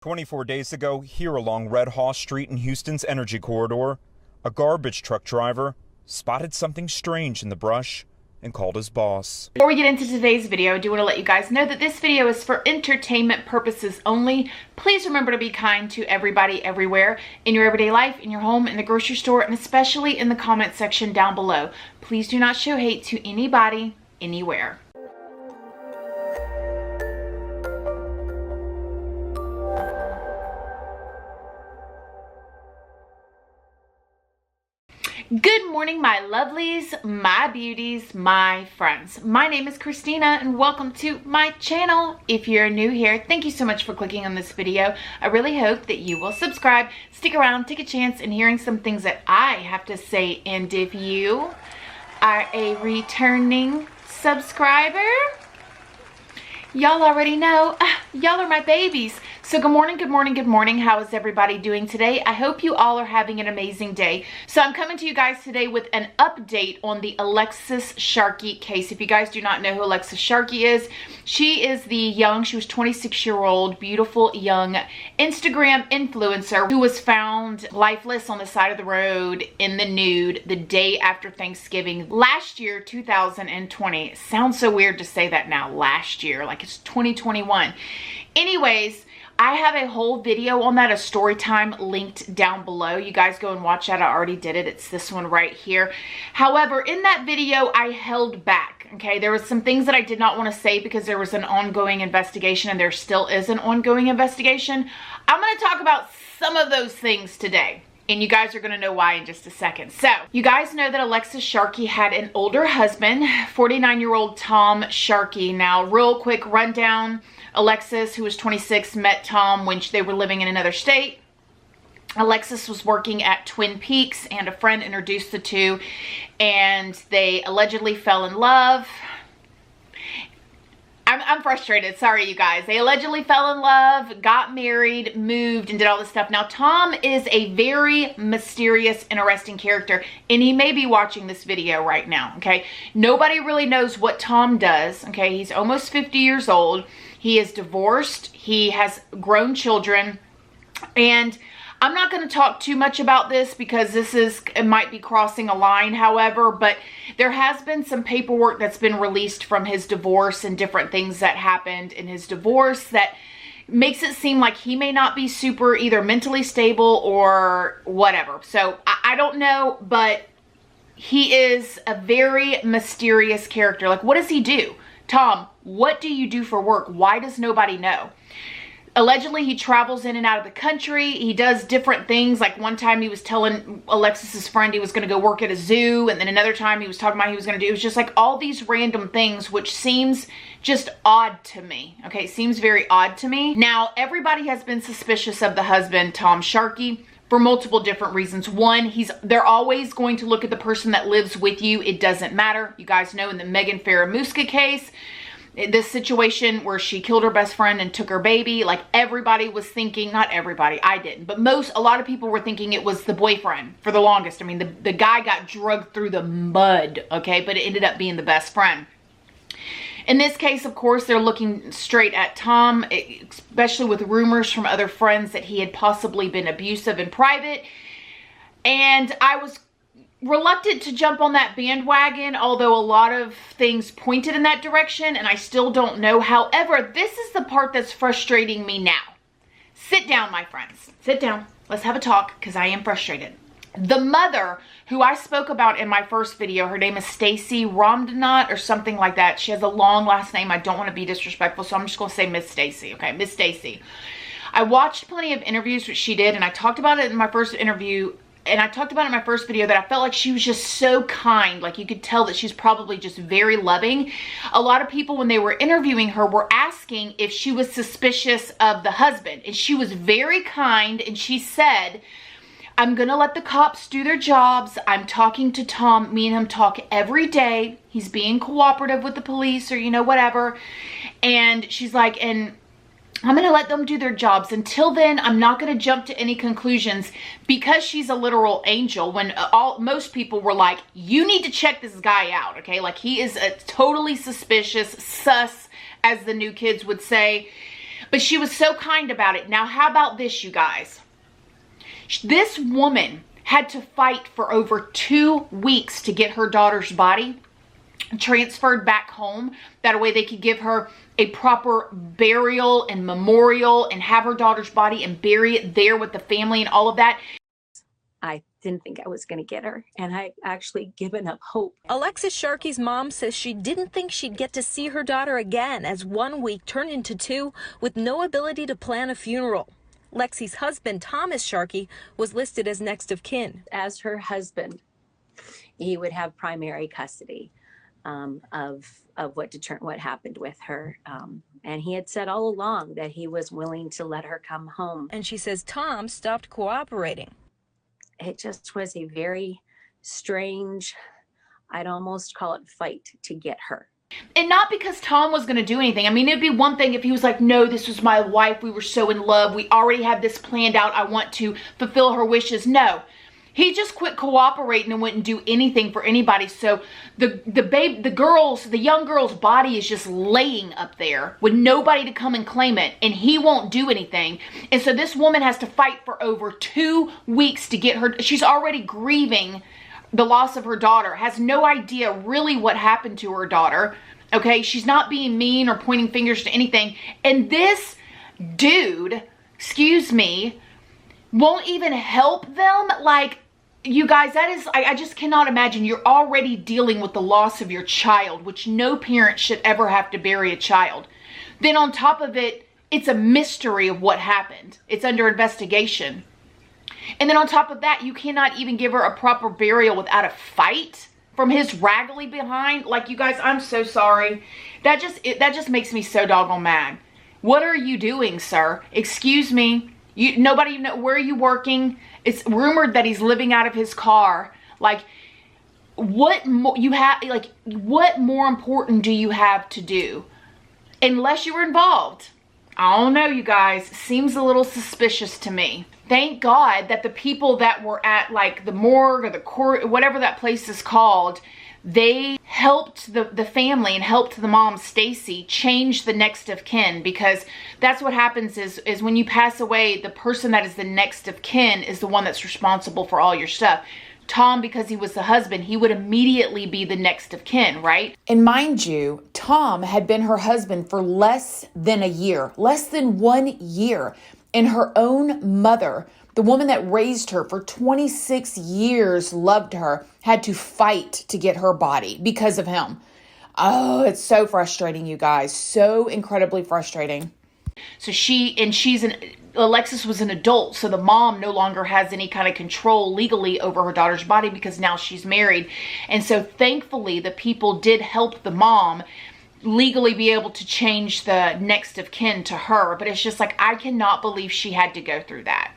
24 days ago, here along Red Hoss Street in Houston's energy corridor, a garbage truck driver spotted something strange in the brush and called his boss. Before we get into today's video, I do want to let you guys know that this video is for entertainment purposes only. Please remember to be kind to everybody everywhere in your everyday life, in your home, in the grocery store, and especially in the comment section down below. Please do not show hate to anybody, anywhere. Good morning, my lovelies, my beauties, my friends. My name is Christina and welcome to my channel. If you're new here, thank you so much for clicking on this video. I really hope that you will subscribe, stick around, take a chance in hearing some things that I have to say. And if you are a returning subscriber, y'all already know, y'all are my babies. So good morning, good morning, good morning. How is everybody doing today? I hope you all are having an amazing day. So I'm coming to you guys today with an update on the Alexis Sharkey case. If you guys do not know who Alexis Sharkey is, she is she was 26-year-old, beautiful young Instagram influencer who was found lifeless on the side of the road in the nude the day after Thanksgiving last year, 2020. It sounds so weird to say that now, last year, like it's 2021. Anyways, I have a whole video on that, a story time linked down below. You guys go and watch that. I already did it. It's this one right here. However, in that video, I held back. Okay, there was some things that I did not want to say because there was an ongoing investigation and there still is an ongoing investigation. I'm going to talk about some of those things today. And you guys are going to know why in just a second. So, you guys know that Alexis Sharkey had an older husband, 49-year-old Tom Sharkey. Now, real quick rundown. Alexis, who was 26, met Tom when they were living in another state. Alexis was working at Twin Peaks and a friend introduced the two and they allegedly fell in love. I'm frustrated. Sorry, you guys. They allegedly fell in love, got married, moved, and did all this stuff. Now, Tom is a very mysterious, interesting character, and he may be watching this video right now, okay? Nobody really knows what Tom does, okay? He's almost 50 years old. He is divorced. He has grown children, and I'm not going to talk too much about this because it might be crossing a line, however, but there has been some paperwork that's been released from his divorce and different things that happened in his divorce that makes it seem like he may not be super either mentally stable or whatever. So I don't know, but he is a very mysterious character. Like, what does he do? Tom, what do you do for work? Why does nobody know? Allegedly, he travels in and out of the country. He does different things. Like one time he was telling Alexis's friend he was going to go work at a zoo. And then another time he was talking about he was going to do. It was just like all these random things, which seems just odd to me. Okay, it seems very odd to me. Now, everybody has been suspicious of the husband, Tom Sharkey, for multiple different reasons. One, they're always going to look at the person that lives with you. It doesn't matter. You guys know in the Megan Faramuska case, this situation where she killed her best friend and took her baby, like everybody was thinking, not everybody, I didn't, but a lot of people were thinking it was the boyfriend for the longest. I mean, the guy got drugged through the mud, okay, but it ended up being the best friend. In this case, of course, they're looking straight at Tom, especially with rumors from other friends that he had possibly been abusive in private. And I was reluctant to jump on that bandwagon, although a lot of things pointed in that direction, and I still don't know. However, this is the part that's frustrating me now. Sit down, my friends. Sit down. Let's have a talk, because I am frustrated. The mother, who I spoke about in my first video, her name is Stacy Ramdanat or something like that. She has a long last name. I don't want to be disrespectful, so I'm just going to say Miss Stacy. Okay, Miss Stacy. I watched plenty of interviews which she did, and I talked about it in my first interview. And I talked about it in my first video that I felt like she was just so kind. Like you could tell that she's probably just very loving. A lot of people when they were interviewing her were asking if she was suspicious of the husband. And she was very kind and she said, I'm going to let the cops do their jobs. I'm talking to Tom. Me and him talk every day. He's being cooperative with the police or, you know, whatever. And she's like, and I'm going to let them do their jobs. Until then, I'm not going to jump to any conclusions because she's a literal angel when most people were like, you need to check this guy out, okay? Like he is a totally suspicious, sus, as the new kids would say. But she was so kind about it. Now, how about this, you guys? This woman had to fight for over 2 weeks to get her daughter's body transferred back home. That way they could give her a proper burial and memorial and have her daughter's body and bury it there with the family and all of that. I didn't think I was going to get her, and I actually given up hope. Alexis Sharkey's mom says she didn't think she'd get to see her daughter again as 1 week turned into 2 with no ability to plan a funeral. Lexi's husband, Thomas Sharkey, was listed as next of kin. As her husband, he would have primary custody of what happened with her. And he had said all along that he was willing to let her come home. And she says Tom stopped cooperating. It just was a very strange, I'd almost call it fight to get her. And not because Tom was going to do anything. I mean, it'd be one thing if he was like, no, this was my wife. We were so in love. We already had this planned out. I want to fulfill her wishes. No, he just quit cooperating and wouldn't do anything for anybody. So the young girl's body is just laying up there with nobody to come and claim it. And he won't do anything. And so this woman has to fight for over 2 weeks to get her. She's already grieving the loss of her daughter, has no idea really what happened to her daughter. Okay, she's not being mean or pointing fingers to anything. And this dude, excuse me, won't even help them. Like, you guys, that is, I just cannot imagine. You're already dealing with the loss of your child, which no parent should ever have to bury a child. Then on top of it, it's a mystery of what happened. It's under investigation. And then on top of that, you cannot even give her a proper burial without a fight from his raggedy behind. Like, you guys, I'm so sorry. That just makes me so doggone mad. What are you doing, sir? Excuse me. Nobody know, where are you working? It's rumored that he's living out of his car. Like, what more what more important do you have to do? Unless you were involved. I don't know, you guys. Seems a little suspicious to me. Thank God that the people that were at, like, the morgue or the court, whatever that place is called, they helped the family and helped the mom, Stacy, change the next of kin. Because that's what happens is when you pass away, the person that is the next of kin is the one that's responsible for all your stuff. Tom, because he was the husband, he would immediately be the next of kin, right? And mind you, Tom had been her husband for less than a year, less than 1 year. And her own mother, the woman that raised her for 26 years, loved her, had to fight to get her body because of him. Oh, it's so frustrating, you guys. So incredibly frustrating. So Alexis was an adult, so the mom no longer has any kind of control legally over her daughter's body because now she's married. And so thankfully, the people did help the mom legally be able to change the next of kin to her. But it's just like, I cannot believe she had to go through that.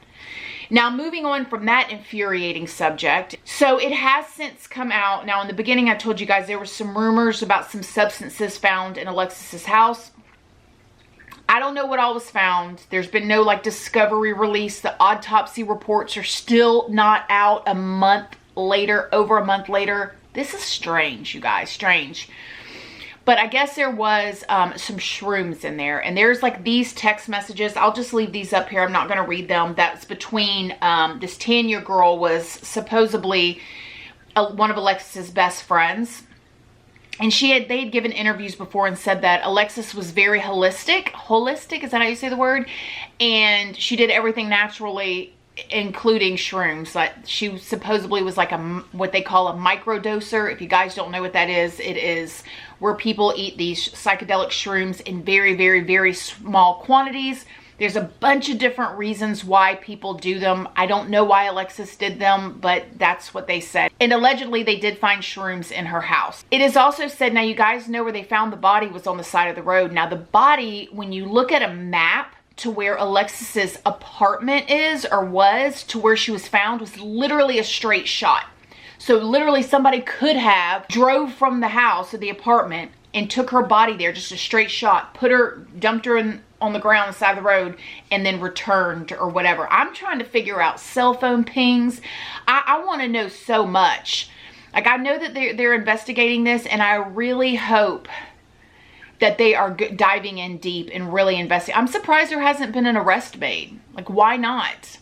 Now, moving on from that infuriating subject. So it has since come out. Now, in the beginning, I told you guys there were some rumors about some substances found in Alexis's house. I don't know what all was found. There's been no, like, discovery release. The autopsy reports are still not out a month later, over a month later. This is strange, you guys, strange. But I guess there was some shrooms in there. And there's like these text messages. I'll just leave these up here. I'm not going to read them. That's between this Tanya girl was supposedly one of Alexis's best friends. And they had given interviews before and said that Alexis was very holistic. Holistic, is that how you say the word? And she did everything naturally, including shrooms. Like, she supposedly was like what they call a microdoser. If you guys don't know what that is, it is where people eat these psychedelic shrooms in very, very, very small quantities. There's a bunch of different reasons why people do them. I don't know why Alexis did them, but that's what they said. And allegedly, they did find shrooms in her house. It is also said, now you guys know where they found the body was on the side of the road. Now the body, when you look at a map to where Alexis's apartment is or was to where she was found, was literally a straight shot. So literally somebody could have drove from the house or the apartment and took her body there, just a straight shot, dumped her on the ground on the side of the road, and then returned or whatever. I'm trying to figure out cell phone pings. I want to know so much. Like, I know that they're investigating this, and I really hope that they are diving in deep and really investing. I'm surprised there hasn't been an arrest made. Like, why not?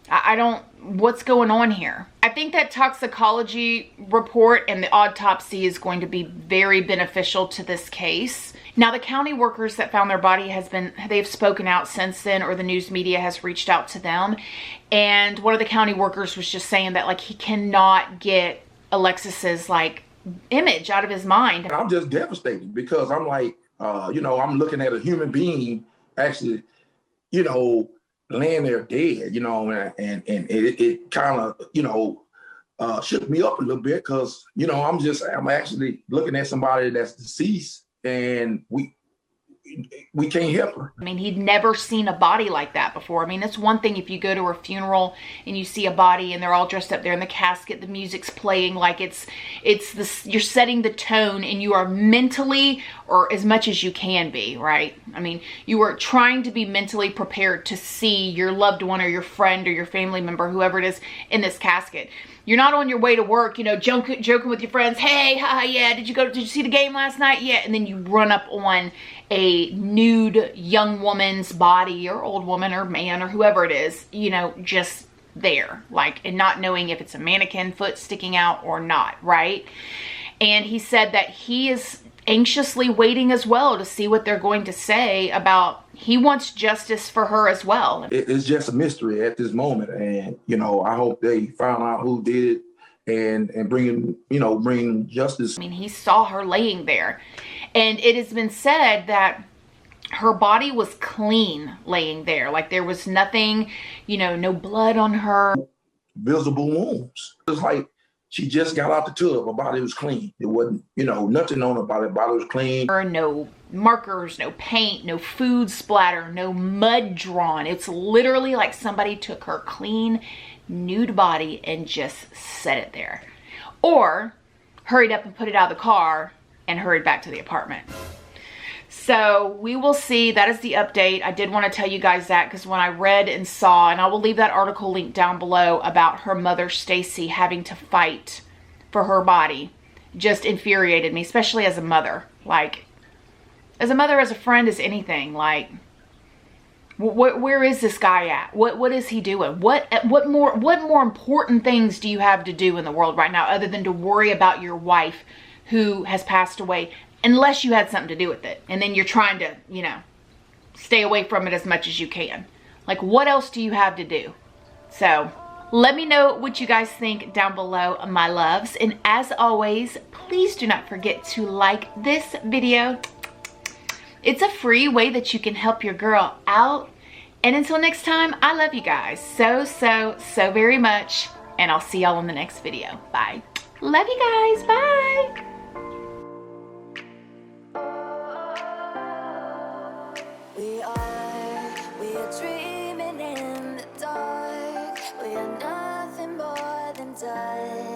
I don't, what's going on here? I think that toxicology report and the autopsy is going to be very beneficial to this case. Now, the county workers that found their body they've spoken out since then, or the news media has reached out to them. And one of the county workers was just saying that, like, he cannot get Alexis's, like, image out of his mind. I'm just devastated because I'm like, you know, I'm looking at a human being actually, you know, laying there dead, you know, and it kind of, you know, shook me up a little bit because, you know, I'm actually looking at somebody that's deceased and we can't help her. I mean, he'd never seen a body like that before. I mean, it's one thing if you go to a funeral and you see a body and they're all dressed up there in the casket, the music's playing, like you're setting the tone and you are mentally, or as much as you can be, right? I mean, you are trying to be mentally prepared to see your loved one or your friend or your family member, whoever it is, in this casket. You're not on your way to work, you know, joking with your friends. Hey, hi, yeah, did you see the game last night? Yeah, and then you run up on a nude young woman's body, or old woman or man or whoever it is, you know, just there, like, and not knowing if it's a mannequin foot sticking out or not, right? And he said that he is anxiously waiting as well to see what they're going to say about, he wants justice for her as well. It's just a mystery at this moment. And, you know, I hope they found out who did it and bring justice. I mean, he saw her laying there. And it has been said that her body was clean laying there. Like, there was nothing, you know, no blood on her. Visible wounds. It's like she just got out the tub. Her body was clean. It wasn't, you know, nothing on her body. Her body was clean. No markers, no paint, no food splatter, no mud drawn. It's literally like somebody took her clean, nude body and just set it there. Or hurried up and put it out of the car and hurried back to the apartment. So we will see. That is the update. I did want to tell you guys that because when I read and saw, and I will leave that article link down below about her mother, Stacy, having to fight for her body, just infuriated me, especially as a mother. Like, as a mother, as a friend, as anything. Like, where is this guy at? What is he doing? What more important things do you have to do in the world right now other than to worry about your wife who has passed away? Unless you had something to do with it. And then you're trying to, you know, stay away from it as much as you can. Like, what else do you have to do? So, let me know what you guys think down below, my loves. And as always, please do not forget to like this video. It's a free way that you can help your girl out. And until next time, I love you guys so very much. And I'll see y'all in the next video. Bye. Love you guys. Bye. We are dreaming in the dark. We are nothing more than dust.